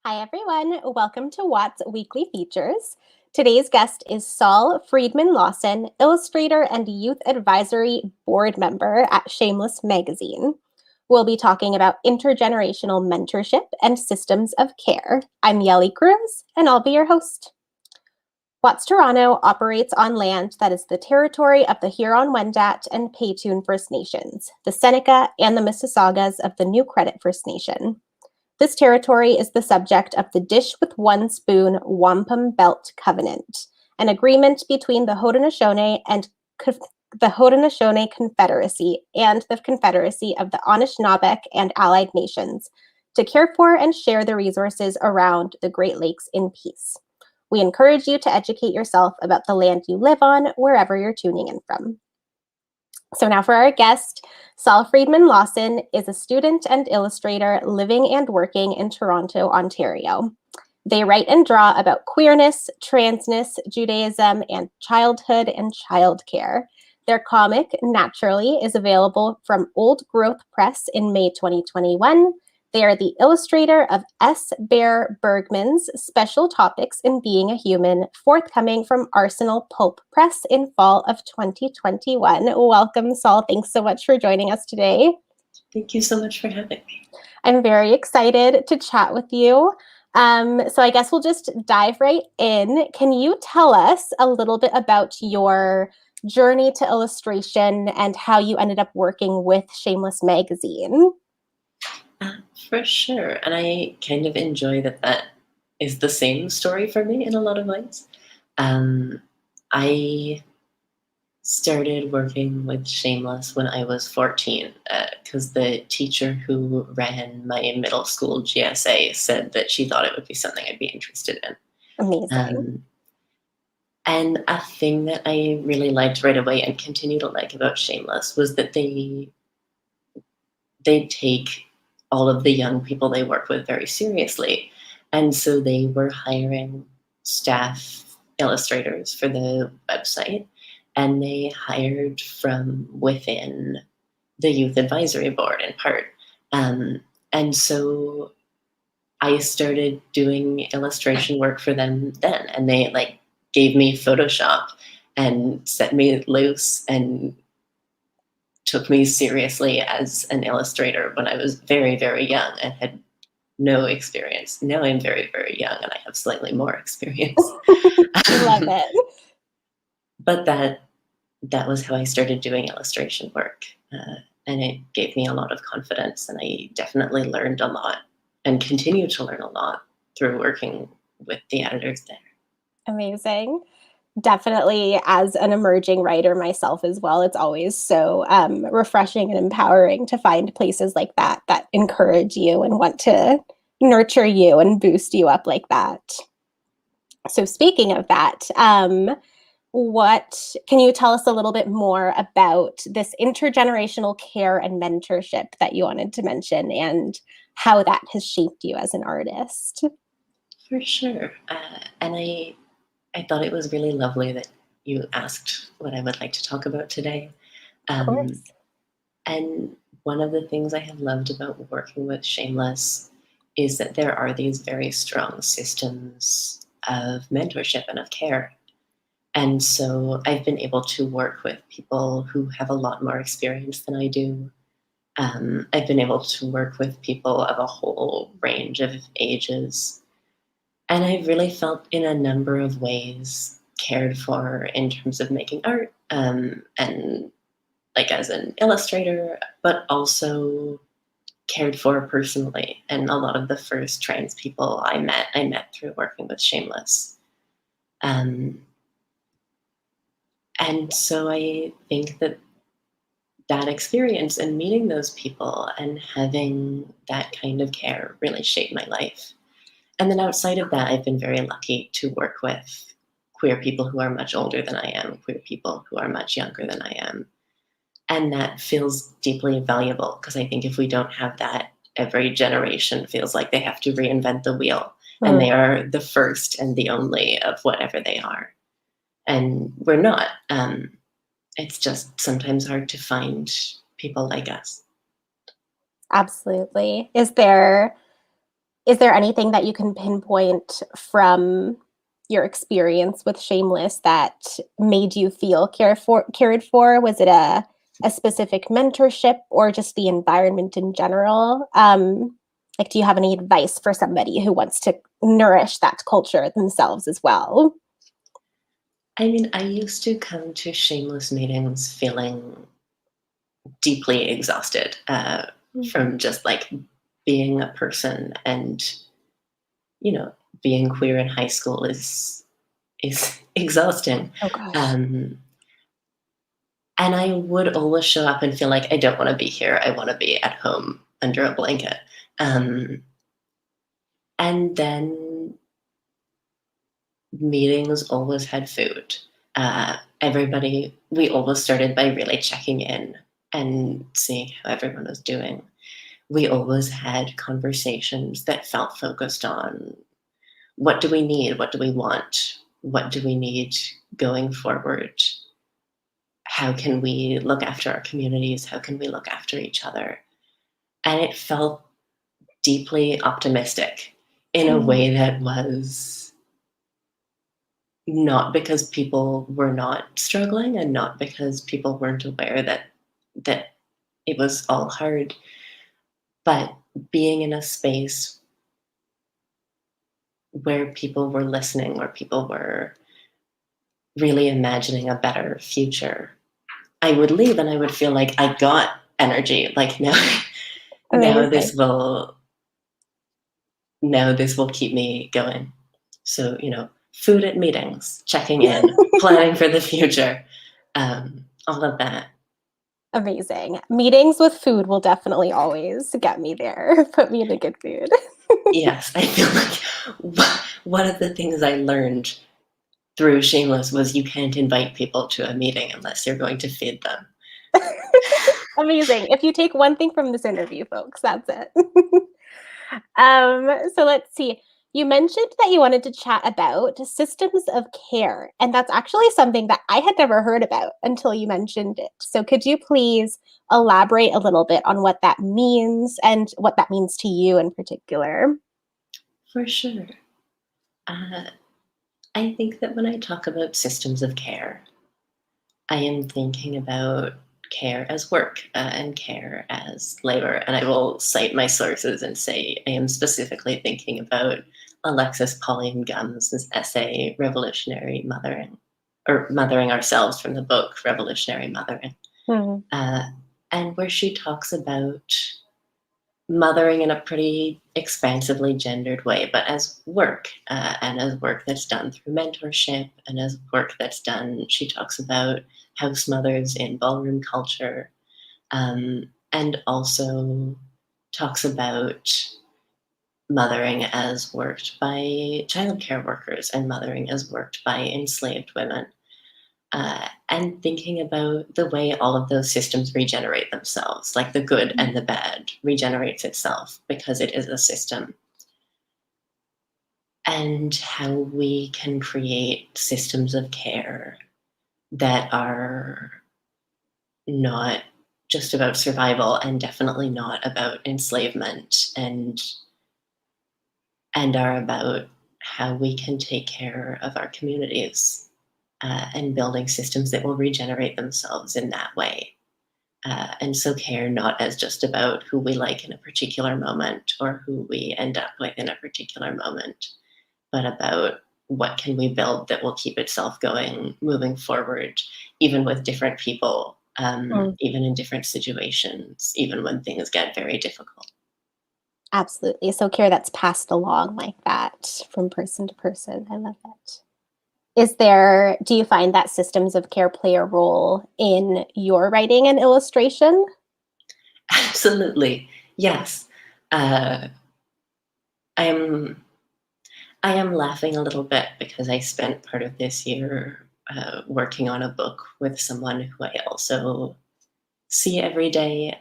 Hi, everyone. Welcome to WOTS Weekly Features. Today's guest is Saul Freedman-Lawson, illustrator and youth advisory board member at Shameless Magazine. We'll be talking about intergenerational mentorship and systems of care. I'm Yelly Cruz, and I'll be your host. WOTS Toronto operates on land that is the territory of the Huron-Wendat and Paytune First Nations, the Seneca and the Mississaugas of the New Credit First Nation. This territory is the subject of the Dish with One Spoon Wampum Belt Covenant, an agreement between the Haudenosaunee and the Haudenosaunee Confederacy and the Confederacy of the Anishinaabe and Allied Nations to care for and share the resources around the Great Lakes in peace. We encourage you to educate yourself about the land you live on, wherever you're tuning in from. So now for our guest, Saul Freedman-Lawson is a student and illustrator living and working in Toronto, Ontario. They write and draw about queerness, transness, Judaism, and childhood and childcare. Their comic, Naturally, is available from Old Growth Press in May 2021. They are the illustrator of S. Bear Bergman's Special Topics in Being a Human, forthcoming from Arsenal Pulp Press in fall of 2021. Welcome, Saul. Thanks so much for joining us today. Thank you so much for having me. I'm very excited to chat with you. So I guess we'll just dive right in. Can you tell us a little bit about your journey to illustration and how you ended up working with Shameless Magazine? For sure. And I kind of enjoy that is the same story for me in a lot of ways. I started working with Shameless when I was 14 because the teacher who ran my middle school GSA said that she thought it would be something I'd be interested in. Amazing. And a thing that I really liked right away and continue to like about Shameless was that they take all of the young people they work with very seriously. And so they were hiring staff illustrators for the website, and they hired from within the youth advisory board in part. And so I started doing illustration work for them then, and they gave me Photoshop and set me loose and took me seriously as an illustrator when I was very, very young and had no experience. Now I'm very, very young and I have slightly more experience. Love it. But that was how I started doing illustration work. And it gave me a lot of confidence, and I definitely learned a lot and continue to learn a lot through working with the editors there. Amazing. Definitely, as an emerging writer myself as well, it's always so refreshing and empowering to find places like that that encourage you and want to nurture you and boost you up like that. So speaking of that, what can you tell us a little bit more about this intergenerational care and mentorship that you wanted to mention and how that has shaped you as an artist? For sure. And I thought it was really lovely that you asked what I would like to talk about today. Of course. And one of the things I have loved about working with Shameless is that there are these very strong systems of mentorship and of care. And so I've been able to work with people who have a lot more experience than I do. I've been able to work with people of a whole range of ages. And I've really felt in a number of ways cared for in terms of making art, and like as an illustrator, but also cared for personally. And a lot of the first trans people I met through working with Shameless. And so I think that experience and meeting those people and having that kind of care really shaped my life. And then outside of that, I've been very lucky to work with queer people who are much older than I am, queer people who are much younger than I am. And that feels deeply valuable because I think if we don't have that, every generation feels like they have to reinvent the wheel. And they are the first and the only of whatever they are. And we're not. It's just sometimes hard to find people like us. Absolutely. Is there Is there anything that you can pinpoint from your experience with Shameless that made you feel cared for? Was it a specific mentorship or just the environment in general? Like, do you have any advice for somebody who wants to nourish that culture themselves as well? I mean, I used to come to Shameless meetings feeling deeply exhausted from just like being a person, and being queer in high school is exhausting. Oh gosh. Um, and I would always show up and feel like I don't want to be here. I want to be at home under a blanket. Um, and then meetings always had food. We always started by really checking in and seeing how everyone was doing. We always had conversations that felt focused on what do we need? What do we want? What do we need going forward? How can we look after our communities? How can we look after each other? And it felt deeply optimistic in a Mm. way that was not because people were not struggling and not because people weren't aware that it was all hard, but being in a space where people were listening, where people were really imagining a better future. I would leave and I would feel like I got energy. Like now, now Amazing. this will now this will keep me going. So food at meetings, checking in, planning for the future, all of that. Amazing. Meetings with food will definitely always get me there, put me in a good mood. Yes, I feel like one of the things I learned through Shameless was you can't invite people to a meeting unless you're going to feed them. Amazing. If you take one thing from this interview, folks, that's it. So let's see. You mentioned that you wanted to chat about systems of care, and that's actually something that I had never heard about until you mentioned it. So could you please elaborate a little bit on what that means and what that means to you in particular? For sure. Uh, I think that when I talk about systems of care, I am thinking about care as work and care as labor. And I will cite my sources and say I am specifically thinking about Alexis Pauline Gumbs' essay, Revolutionary Mothering, or Mothering Ourselves, from the book Revolutionary Mothering, Hmm. uh, and where she talks about mothering in a pretty expansively gendered way, but as work, and as work that's done through mentorship, and as work that's done, she talks about house mothers in ballroom culture, and also talks about mothering as worked by childcare workers and mothering as worked by enslaved women. And thinking about the way all of those systems regenerate themselves, like the good and the bad regenerates itself because it is a system, and how we can create systems of care that are not just about survival and definitely not about enslavement, and are about how we can take care of our communities, and building systems that will regenerate themselves in that way. And so care not as just about who we like in a particular moment or who we end up with in a particular moment, but about what can we build that will keep itself going moving forward, even with different people, Mm, even in different situations, even when things get very difficult. absolutely. So care that's passed along like that from person to person. I love it. Do you find that systems of care play a role in your writing and illustration? Absolutely. Yes. Uh, I'm I am laughing a little bit because I spent part of this year working on a book with someone who I also see every day,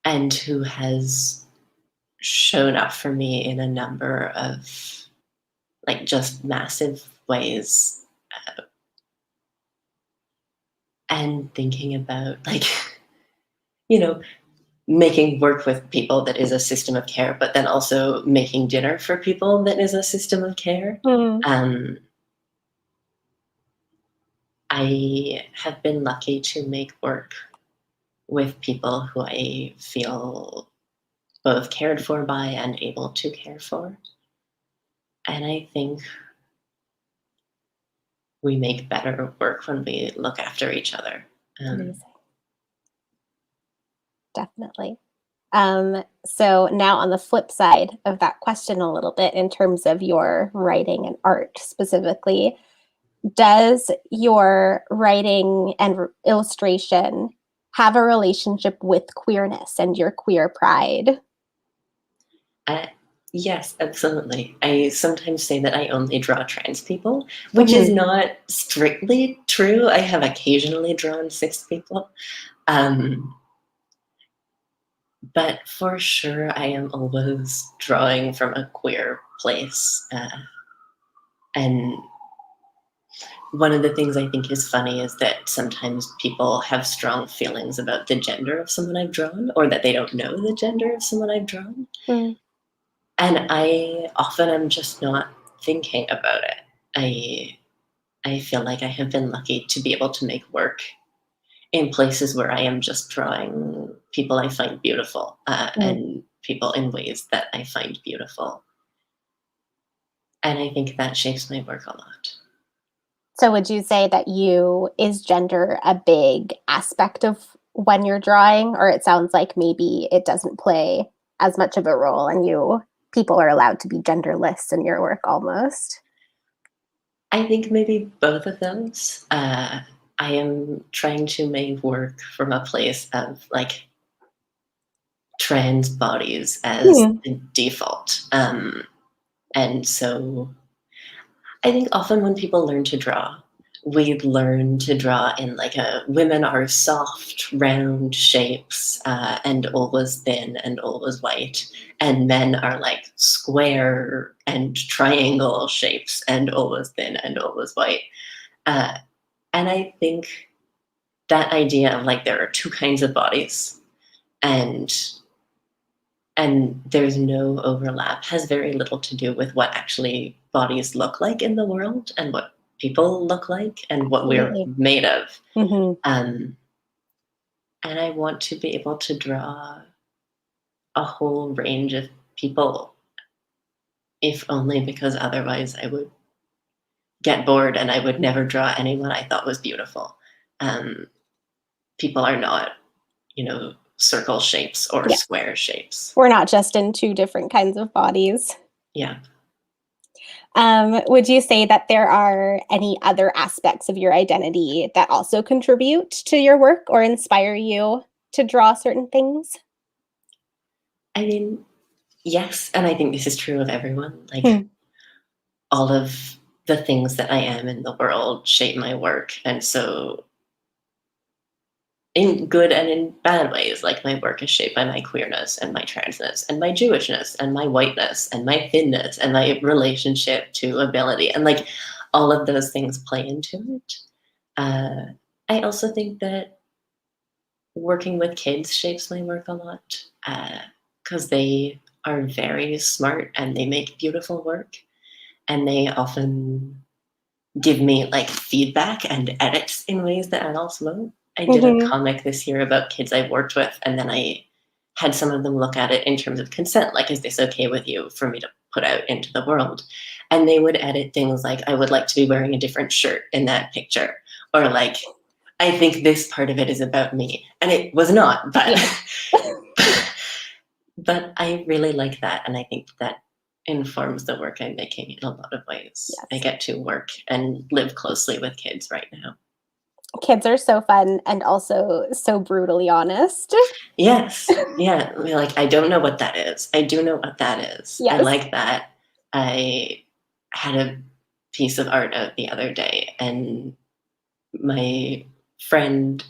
and who has shown up for me in a number of like just massive ways. And thinking about like you know making work with people that is a system of care, but then also making dinner for people that is a system of care. Mm. I have been lucky to make work with people who I feel both cared for by and able to care for. And I think we make better work when we look after each other. Amazing. Definitely. So now on the flip side of that question a little bit in terms of your writing and art specifically, does your writing and illustration have a relationship with queerness and your queer pride? Uh, yes, absolutely. I sometimes say that I only draw trans people, which is Mhm. not strictly true. I have occasionally drawn cis people. Um, but for sure, I am always drawing from a queer place. And one of the things I think is funny is that sometimes people have strong feelings about the gender of someone I've drawn, or that they don't know the gender of someone I've drawn. Mm. And I often am just not thinking about it. I feel like I have been lucky to be able to make work in places where I am just drawing people I find beautiful, Mm. and people in ways that I find beautiful. And I think that shapes my work a lot. So would you say that is gender a big aspect of when you're drawing, or it sounds like maybe it doesn't play as much of a role and people are allowed to be genderless in your work almost? I think maybe both of those. I am trying to make work from a place of like trans bodies as Hmm. the default. And so I think often when people learn to draw, we learn to draw in like a women are soft, round shapes, and always thin and always white, and men are like square and triangle shapes and always thin and always white. Uh, and I think that idea of like there are two kinds of bodies, and there's no overlap has very little to do with what actually bodies look like in the world and what people look like and what we're Absolutely. made of. Hmm. Um, and I want to be able to draw a whole range of people, if only because otherwise I would get bored and I would never draw anyone I thought was beautiful. Um, People are not, circle shapes or Yeah, square shapes. we're not just in two different kinds of bodies. Yeah. Would you say that there are any other aspects of your identity that also contribute to your work or inspire you to draw certain things? I mean, yes, and I think this is true of everyone. Like, Hmm. all of the things that I am in the world shape my work. And so, in good and in bad ways, like my work is shaped by my queerness and my transness and my Jewishness and my whiteness and my thinness and my relationship to ability. And like all of those things play into it. Uh, I also think that working with kids shapes my work a lot because they are very smart and they make beautiful work. And they often give me like feedback and edits in ways that adults won't. I did a Mhm. comic this year about kids I've worked with, and then I had some of them look at it in terms of consent, like, is this okay with you for me to put out into the world? And they would edit things like, I would like to be wearing a different shirt in that picture, or like, I think this part of it is about me. And it was not, but Yes. but I really like that, and I think that informs the work I'm making in a lot of ways. I Yes. get to work and live closely with kids right now. Kids are so fun and also so brutally honest. Yes, yeah, like, I don't know what that is. I do know what that is. I Yes. like that. I had a piece of art out the other day, and my friend,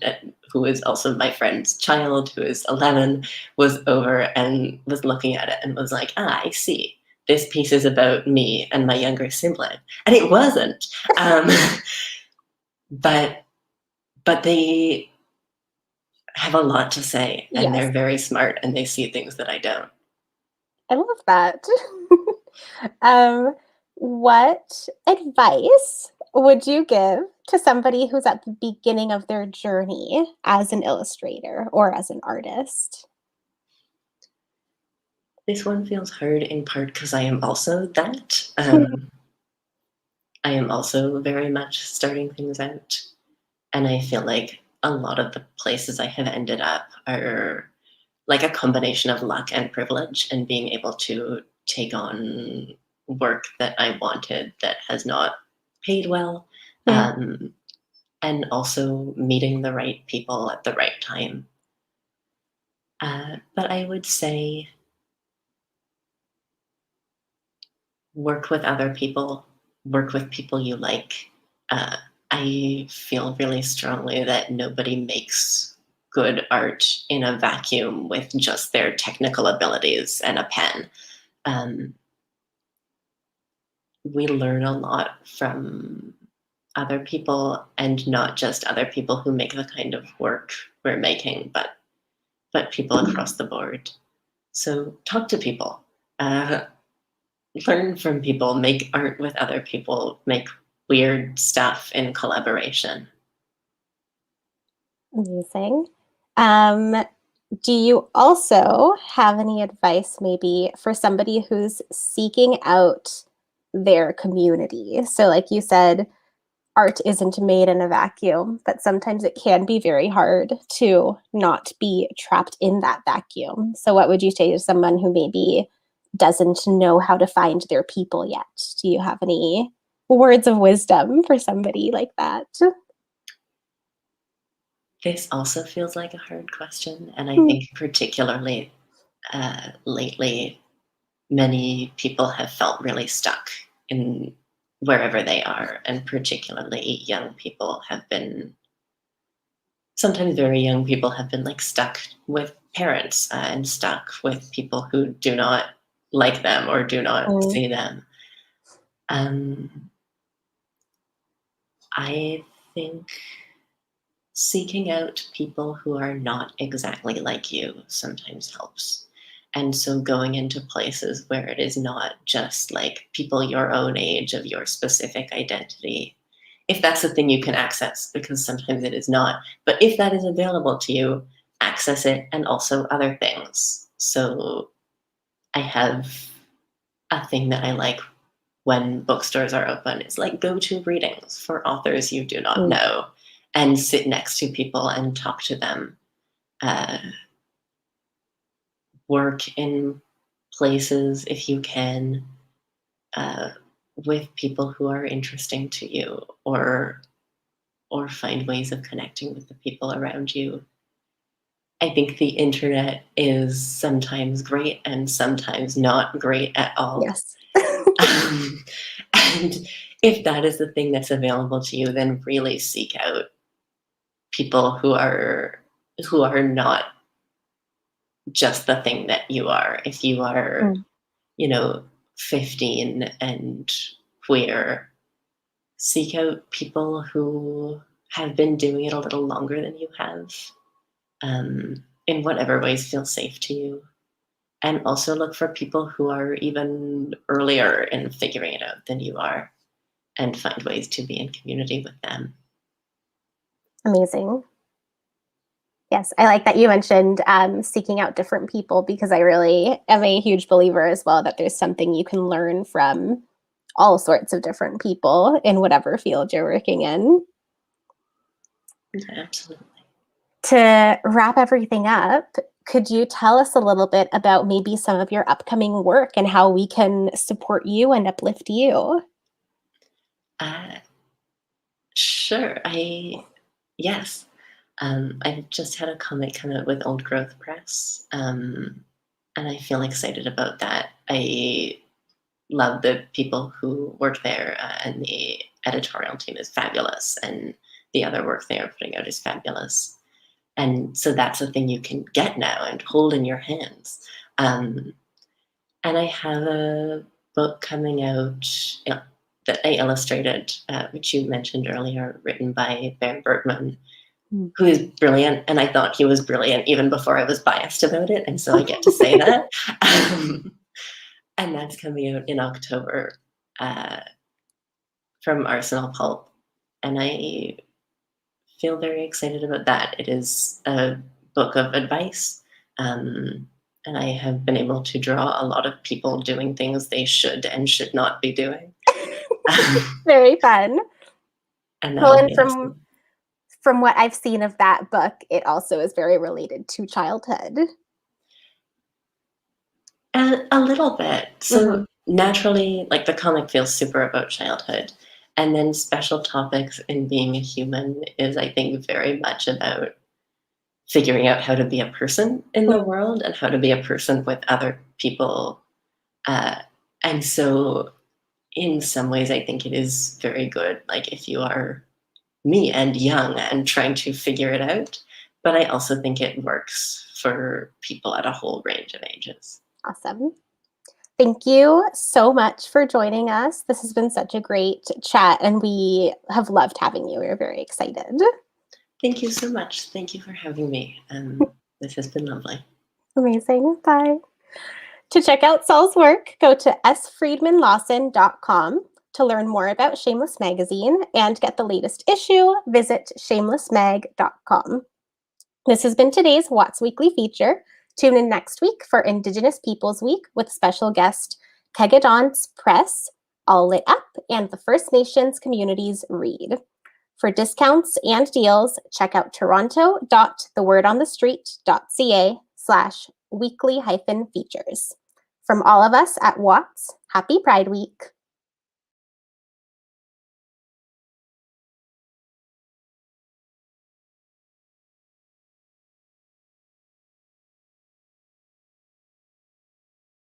who is also my friend's child, who is 11, was over and was looking at it and was like, I see. This piece is about me and my younger sibling. And it wasn't. Um, but they have a lot to say, and Yes, they're very smart, and they see things that I don't. I love that. um, what advice would you give to somebody who's at the beginning of their journey as an illustrator or as an artist? This one feels hard in part because I am also that. I am also very much starting things out. And I feel like a lot of the places I have ended up are like a combination of luck and privilege and being able to take on work that I wanted that has not paid well. Hmm. Um, and also meeting the right people at the right time. But I would say work with other people, work with people you like. Uh, I feel really strongly that nobody makes good art in a vacuum with just their technical abilities and a pen. Um, we learn a lot from other people, and not just other people who make the kind of work we're making, but people across the board. So talk to people. Uh, Learn from people, make art with other people, make weird stuff in collaboration. Amazing. Um, do you also have any advice maybe for somebody who's seeking out their community? So, like you said, art isn't made in a vacuum, but sometimes it can be very hard to not be trapped in that vacuum. So, what would you say to someone who maybe doesn't know how to find their people yet? Do you have any words of wisdom for somebody like that? This also feels like a hard question, and I Hmm. think particularly lately, many people have felt really stuck in wherever they are, and particularly young people have been, sometimes very young people have been like stuck with parents and stuck with people who do not like them or do not Mm, see them. Um, I think seeking out people who are not exactly like you sometimes helps. And so going into places where it is not just like people your own age of your specific identity, if that's the thing you can access, because sometimes it is not. But if that is available to you, access it and also other things. So I have a thing that I like when bookstores are open. It's like go to readings for authors you do not mm, know and sit next to people and talk to them. Uh, Work in places if you can uh, with people who are interesting to you, or find ways of connecting with the people around you. I think the internet is sometimes great and sometimes not great at all. yes. Um, and if that is the thing that's available to you, then really seek out people who are not just the thing that you are. If you are, Mm, 15 and queer, seek out people who have been doing it a little longer than you have, in whatever ways feel safe to you. And also look for people who are even earlier in figuring it out than you are, and find ways to be in community with them. amazing. Yes, I like that you mentioned seeking out different people because I really am a huge believer as well that there's something you can learn from all sorts of different people in whatever field you're working in. Yeah, absolutely. To wrap everything up, could you tell us a little bit about maybe some of your upcoming work and how we can support you and uplift you? Uh, sure. Yes. I've just had a comic come out with Old Growth Press, and I feel excited about that. I love the people who work there, and the editorial team is fabulous, and the other work they are putting out is fabulous. And so that's a thing you can get now and hold in your hands. Um, and I have a book coming out, that I illustrated, which you mentioned earlier, written by Bear Bergman, who is brilliant, and I thought he was brilliant even before I was biased about it, and so I get to say that. Um, and that's coming out in October uh, from Arsenal Pulp, and I feel very excited about that. It is a book of advice, and I have been able to draw a lot of people doing things they should and should not be doing. Very fun. And Well, that'll and be awesome. from what I've seen of that book, it also is very related to childhood. A little bit. Mhm. So naturally, like the comic feels super about childhood. And then special topics in being a human is, I think, very much about figuring out how to be a person in the world and how to be a person with other people. Uh, and so, in some ways, I think it is very good. Like, if you are me and young and trying to figure it out. But I also think it works for people at a whole range of ages. Awesome. Thank you so much for joining us. This has been such a great chat, and we have loved having you. We're very excited. Thank you so much. Thank you for having me. This has been lovely. Amazing. Bye. To check out Saul's work, go to sfriedmanlawson.com. To learn more about Shameless Magazine and get the latest issue, visit shamelessmag.com. This has been today's WOTS Weekly Feature. Tune in next week for Indigenous Peoples Week with special guest Kegadance Press, All Lit Up, and the First Nations Communities Read. For discounts and deals, check out toronto.thewordonthestreet.ca/weekly-features. From all of us at WOTS, happy Pride Week.